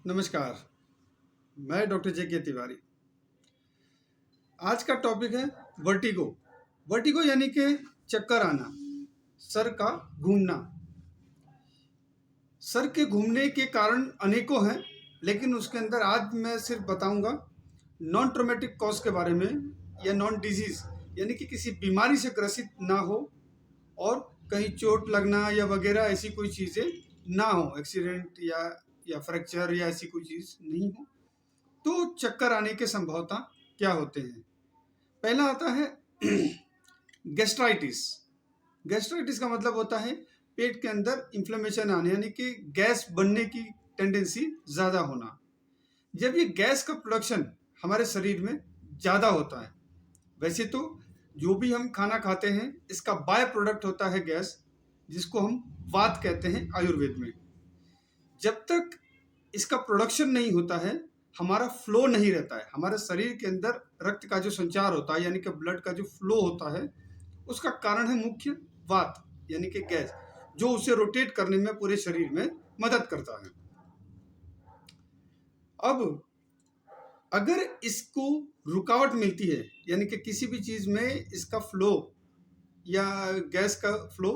नमस्कार, मैं doctor JK. Tiwari. आज का टॉपिक है वर्टिगो। वर्टिगो यानी कि चक्कर आना, सर का घूमना। सर के घूमने के कारण अनेकों हैं, लेकिन उसके अंदर आज मैं सिर्फ बताऊंगा नॉन ट्रोमेटिक कॉज के बारे में, या नॉन डिजीज यानी कि किसी बीमारी से ग्रसित ना हो और कहीं चोट लगना या वगैरह ऐसी कोई चीज़ें ना हो, एक्सीडेंट या फ्रैक्चर या ऐसी कोई चीज़ नहीं हो। तो चक्कर आने के संभवता क्या होते हैं? पहला आता है गैस्ट्राइटिस। गैस्ट्राइटिस का मतलब होता है पेट के अंदर इन्फ्लेमेशन आने, यानी कि गैस बनने की टेंडेंसी ज़्यादा होना। जब ये गैस का प्रोडक्शन हमारे शरीर में ज़्यादा होता है, वैसे तो जो भी हम खाना खाते हैं इसका बाय प्रोडक्ट होता है गैस, जिसको हम वात कहते हैं आयुर्वेद में। जब तक इसका प्रोडक्शन नहीं होता है, हमारा फ्लो नहीं रहता है। हमारे शरीर के अंदर रक्त का जो संचार होता है, यानी कि ब्लड का जो फ्लो होता है, उसका कारण है मुख्य वात यानी कि गैस, जो उसे रोटेट करने में पूरे शरीर में मदद करता है। अब अगर इसको रुकावट मिलती है, यानी कि किसी भी चीज़ में इसका फ्लो या गैस का फ्लो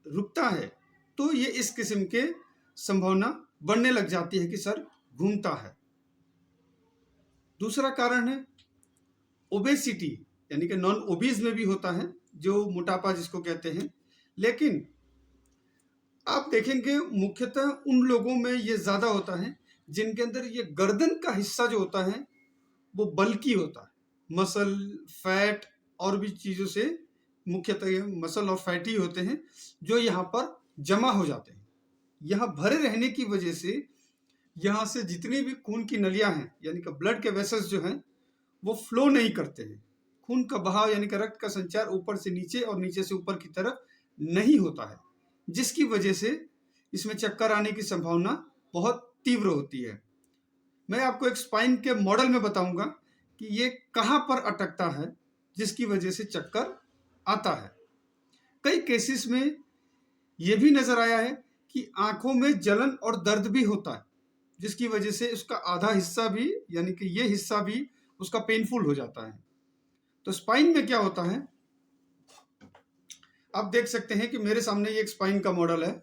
रुकता है, तो ये इस किस्म के संभावना बढ़ने लग जाती है कि सर घूमता है। दूसरा कारण है ओबेसिटी, यानी कि नॉन ओबीज में भी होता है, जो मोटापा जिसको कहते हैं। लेकिन आप देखेंगे मुख्यतः उन लोगों में ये ज़्यादा होता है जिनके अंदर ये गर्दन का हिस्सा जो होता है वो बल्की होता है। मसल, फैट और भी चीज़ों से, मुख्यतः ये मसल और फैट ही होते हैं जो यहाँ पर जमा हो जाते हैं। यहाँ भरे रहने की वजह से यहाँ से जितनी भी खून की नलियाँ हैं, यानी कि ब्लड के वेसल्स जो हैं, वो फ्लो नहीं करते हैं। खून का बहाव यानी कि रक्त का संचार ऊपर से नीचे और नीचे से ऊपर की तरफ नहीं होता है, जिसकी वजह से इसमें चक्कर आने की संभावना बहुत तीव्र होती है। मैं आपको एक स्पाइन के मॉडल में बताऊंगा कि ये कहाँ पर अटकता है, जिसकी वजह से चक्कर आता है। कई केसेस में ये भी नजर आया है कि आंखों में जलन और दर्द भी होता है, जिसकी वजह से उसका आधा हिस्सा भी, यानी कि ये हिस्सा भी उसका पेनफुल हो जाता है। तो स्पाइन में क्या होता है, आप देख सकते हैं कि मेरे सामने ये एक स्पाइन का मॉडल है।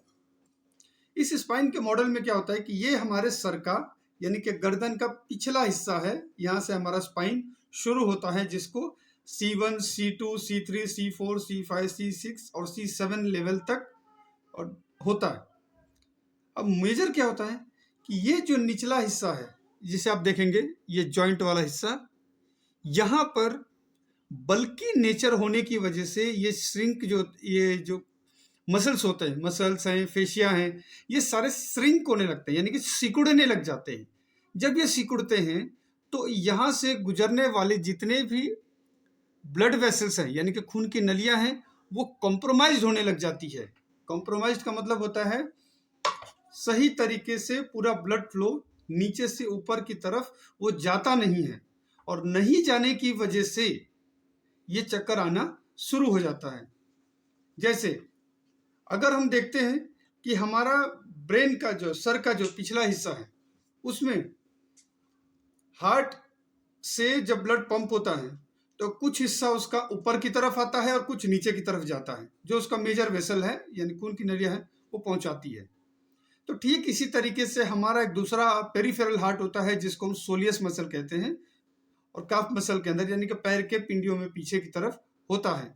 इस स्पाइन के मॉडल में क्या होता है कि ये हमारे सर का, यानी कि गर्दन का पिछला हिस्सा है। यहाँ से हमारा स्पाइन शुरू होता है, जिसको C1, C2, C3, C4, C5, C6 और C7 लेवल तक और होता है। अब मेजर क्या होता है कि ये जो निचला हिस्सा है, जिसे आप देखेंगे ये जॉइंट वाला हिस्सा, यहाँ पर बल्कि नेचर होने की वजह से ये श्रिंक, ये जो मसल्स होते हैं, मसल्स हैं, फेशिया हैं, ये सारे श्रिंक होने लगते हैं, यानी कि सिकुड़ने लग जाते हैं। जब ये सिकुड़ते हैं तो यहाँ से गुजरने वाले जितने भी ब्लड वेसल्स हैं, यानी कि खून की नलियाँ हैं, वो कॉम्प्रोमाइज होने लग जाती है। कॉम्प्रोमाइज का मतलब होता है सही तरीके से पूरा ब्लड फ्लो नीचे से ऊपर की तरफ वो जाता नहीं है, और नहीं जाने की वजह से ये चक्कर आना शुरू हो जाता है। जैसे अगर हम देखते हैं कि हमारा ब्रेन का जो, सर का जो पिछला हिस्सा है, उसमें हार्ट से जब ब्लड पंप होता है तो कुछ हिस्सा उसका ऊपर की तरफ आता है और कुछ नीचे की तरफ जाता है, जो उसका मेजर वेसल है, यानी खून की नलियाँ है, वो पहुंचाती है। तो ठीक इसी तरीके से हमारा एक दूसरा पेरिफेरल हार्ट होता है, जिसको हम सोलियस मसल कहते हैं, और काफ मसल के अंदर, यानी कि पैर के पिंडियों में पीछे की तरफ होता है,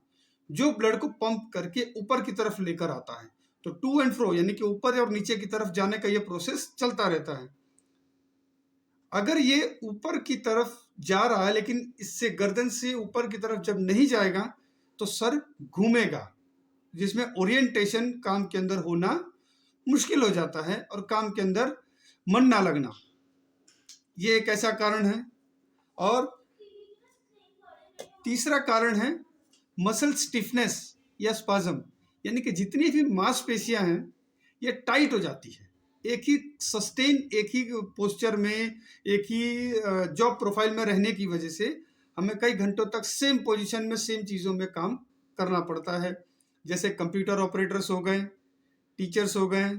जो ब्लड को पंप करके ऊपर की तरफ लेकर आता है। तो टू एंड फ्रो, यानी कि ऊपर और नीचे की तरफ जाने का ये प्रोसेस चलता रहता है। अगर ये ऊपर की तरफ जा रहा है, लेकिन इससे गर्दन से ऊपर की तरफ जब नहीं जाएगा तो सर घूमेगा, जिसमें ओरिएंटेशन काम के अंदर होना मुश्किल हो जाता है और काम के अंदर मन ना लगना, ये एक ऐसा कारण है। और तीसरा कारण है मसल स्टिफनेस या स्पाज्म, यानी कि जितनी भी मांसपेशियां हैं ये टाइट हो जाती है। एक ही सस्टेन, एक ही पोस्चर में, एक ही जॉब प्रोफाइल में रहने की वजह से हमें कई घंटों तक सेम पोजीशन में सेम चीज़ों में काम करना पड़ता है। जैसे कंप्यूटर ऑपरेटर्स हो गए, टीचर्स हो गए,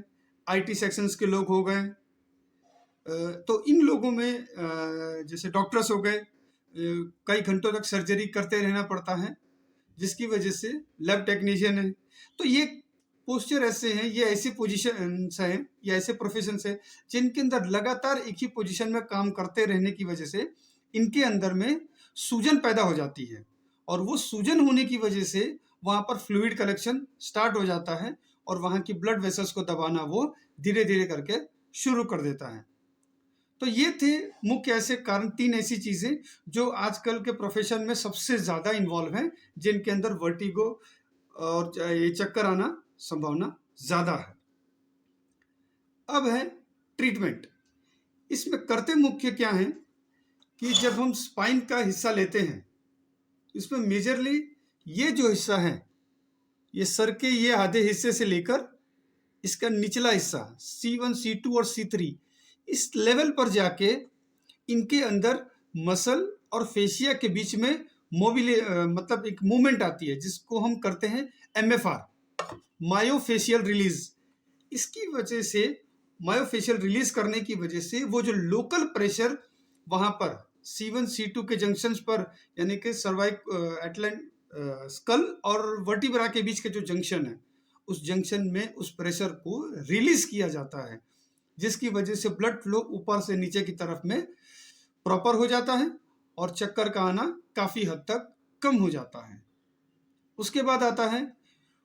IT सेक्शंस के लोग हो गए, तो इन लोगों में जैसे डॉक्टर्स हो गए, कई घंटों तक सर्जरी करते रहना पड़ता है, जिसकी वजह से लैब टेक्नीशियन है। तो ये पोस्चर ऐसे हैं, ये ऐसी पोजीशंस हैं या ऐसे प्रोफेशंस हैं जिनके अंदर लगातार एक ही पोजीशन में काम करते रहने की वजह से इनके अंदर में सूजन पैदा हो जाती है, और वो सूजन होने की वजह से वहाँ पर फ्लूइड कलेक्शन स्टार्ट हो जाता है और वहाँ की ब्लड वेसल्स को दबाना वो धीरे धीरे करके शुरू कर देता है। तो ये थे मुख्य ऐसे कारण, 3 ऐसी चीजें जो आजकल के प्रोफेशन में सबसे ज्यादा इन्वॉल्व हैं, जिनके अंदर वर्टिगो और ये चक्कर आना संभावना ज्यादा है। अब है ट्रीटमेंट। इसमें करते मुख्य क्या है कि जब हम स्पाइन का हिस्सा लेते हैं, इसमें मेजरली ये जो हिस्सा है, ये सर के ये आधे हिस्से से लेकर इसका निचला हिस्सा C1, C2 और C3, इस लेवल पर जाके इनके अंदर मसल और फेशिया के बीच में मतलब एक मूवमेंट आती है, जिसको हम करते हैं MFR, मायोफेशियल रिलीज। इसकी वजह से मायोफेशियल रिलीज करने की वजह से वो जो लोकल प्रेशर वहां पर C1, C2 के जंक्शंस पर, यानी कि स्कल और वर्टिब्रा के बीच के जो जंक्शन है, उस जंक्शन में उस प्रेशर को रिलीज किया जाता है, जिसकी वजह से ब्लड फ्लो ऊपर से नीचे की तरफ में प्रॉपर हो जाता है और चक्कर का आना काफी हद तक कम हो जाता है। उसके बाद आता है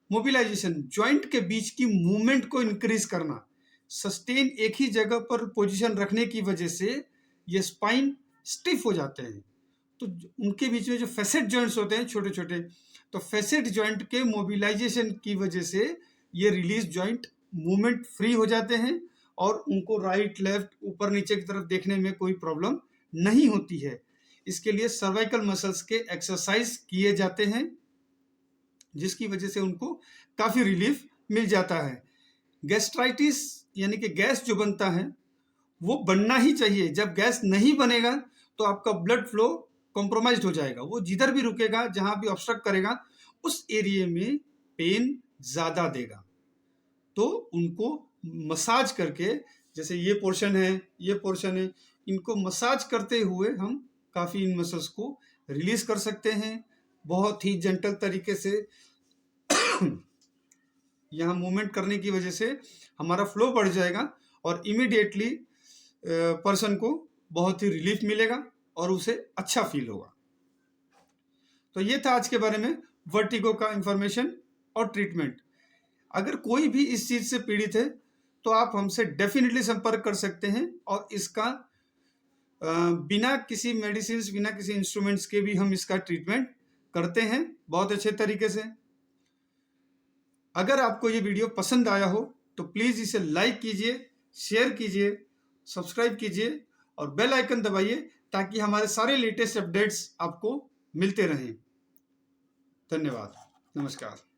मोबिलाइजेशन, जॉइंट के बीच की मूवमेंट को इंक्रीज करना। सस्टेन एक ही जगह पर पोजीशन रखने की वजह से ये स्पाइन स्टिफ हो जाते हैं, तो उनके बीच में जो फैसेट जॉइंट्स होते हैं छोटे छोटे, तो फैसेट जॉइंट के मोबिलाइजेशन की वजह से ये रिलीज जॉइंट मूवमेंट फ्री हो जाते हैं और उनको राइट लेफ्ट ऊपर नीचे की तरफ देखने में कोई प्रॉब्लम नहीं होती है। इसके लिए सर्वाइकल मसल्स के एक्सरसाइज किए जाते हैं, जिसकी वजह से उनको काफी रिलीफ मिल जाता है। गैस्ट्राइटिस यानी कि गैस जो बनता है वो बनना ही चाहिए। जब गैस नहीं बनेगा तो आपका ब्लड फ्लो कॉम्प्रोमाइज हो जाएगा, वो जिधर भी रुकेगा, जहां भी ऑब्स्ट्रक्ट करेगा, उस एरिया में पेन ज्यादा देगा। तो उनको मसाज करके, जैसे ये पोर्शन है, ये पोर्शन है, इनको मसाज करते हुए हम काफी इन मसल्स को रिलीज कर सकते हैं। बहुत ही जेंटल तरीके से यहाँ मूवमेंट करने की वजह से हमारा फ्लो बढ़ जाएगा और इमीडिएटली पर्सन को बहुत ही रिलीफ मिलेगा और उसे अच्छा फील होगा। तो ये था आज के बारे में वर्टिगो का इंफॉर्मेशन और ट्रीटमेंट। अगर कोई भी इस चीज से पीड़ित है तो आप हमसे डेफिनेटली संपर्क कर सकते हैं, और इसका बिना किसी मेडिसिन, बिना किसी इंस्ट्रूमेंट्स के भी हम इसका ट्रीटमेंट करते हैं बहुत अच्छे तरीके से। अगर आपको ये वीडियो पसंद आया हो तो प्लीज इसे लाइक कीजिए, शेयर कीजिए, सब्सक्राइब कीजिए और बेल आइकन दबाइए, ताकि हमारे सारे लेटेस्ट अपडेट्स आपको मिलते रहें। धन्यवाद, नमस्कार।